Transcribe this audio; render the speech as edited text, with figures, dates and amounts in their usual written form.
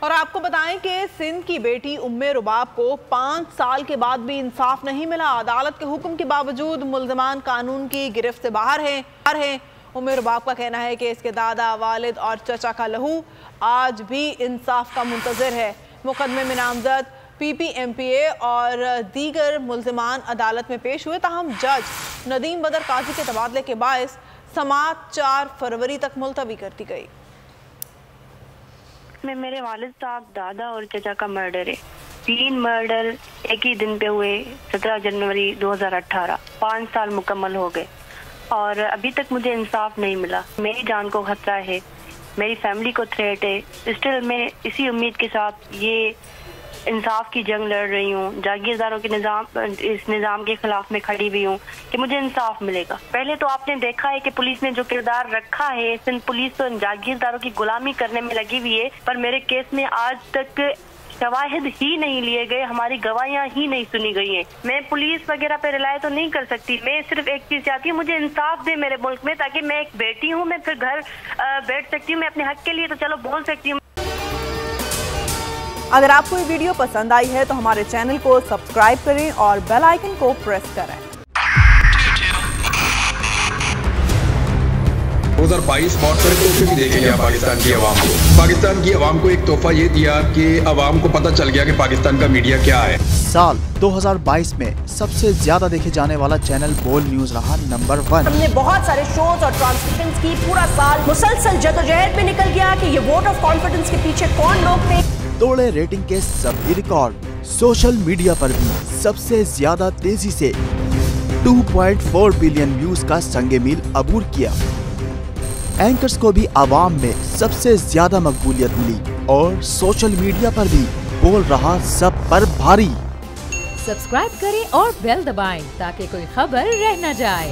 और आपको बताएं कि सिंध की बेटी उम्मे रुबाब को 5 साल के बाद भी इंसाफ नहीं मिला। अदालत के हुक्म के बावजूद मुल्ज़िमान कानून की गिरफ्त से बाहर हैं। उम्मे रुबाब का कहना है कि इसके दादा, वालिद और चचा का लहू आज भी इंसाफ का मुंतज़िर है। मुकदमे में नामजद PPMPA और दीगर मुल्ज़िमान अदालत में पेश हुए, ताहम जज नदीम बदर काजी के तबादले के बायस समाअत 4 फरवरी तक मुलतवी कर दी गई। में मेरे वालिद साहब, दादा और चचा का मर्डर है। 3 मर्डर एक ही दिन पे हुए, 17 जनवरी 2018। 5 साल मुकम्मल हो गए और अभी तक मुझे इंसाफ नहीं मिला। मेरी जान को खतरा है, मेरी फैमिली को थ्रेट है। स्टिल मैं इसी उम्मीद के साथ ये इंसाफ की जंग लड़ रही हूँ। जागीरदारों के इस निज़ाम के खिलाफ में खड़ी हुई हूँ कि मुझे इंसाफ मिलेगा। पहले तो आपने देखा है कि पुलिस ने जो किरदार रखा है, सिंध पुलिस तो जागीरदारों की गुलामी करने में लगी हुई है, पर मेरे केस में आज तक शवाहिद ही नहीं लिए गए, हमारी गवाहियां ही नहीं सुनी गई हैं। मैं पुलिस वगैरह पे रिलाय तो नहीं कर सकती। मैं सिर्फ एक चीज चाहती हूँ, मुझे इंसाफ दे मेरे मुल्क में, ताकि मैं एक बेटी हूँ, मैं फिर घर बैठ सकती हूँ। मैं अपने हक के लिए तो चलो बोल सकती हूँ। अगर आपको ये वीडियो पसंद आई है तो हमारे चैनल को सब्सक्राइब करें और बेल आइकन को प्रेस करें। 2022 बहुत सारे तोहफे भी देखे गया पाकिस्तान की आवाम को। पाकिस्तान की आवाम को एक तोहफा ये दिया कि आवाम को पता चल गया कि पाकिस्तान का मीडिया क्या है। साल 2022 में सबसे ज्यादा देखे जाने वाला चैनल बोल न्यूज रहा नंबर 1। हमने बहुत सारे शोज और ट्रांसमिशंस की। पूरा साल मुसलसल जदोजहद में निकल गया कि ये वोट ऑफ कॉन्फिडेंस के पीछे कौन लोग थे। तोड़े रेटिंग के सभी रिकॉर्ड। सोशल मीडिया पर भी सबसे ज्यादा तेजी से 2.4 बिलियन व्यूज का संगे मील अबूर किया। एंकर्स को भी आवाम में सबसे ज्यादा मकबूलियत मिली और सोशल मीडिया पर भी बोल रहा सब पर भारी। सब्सक्राइब करें और बेल दबाएं ताकि कोई खबर रह न जाए।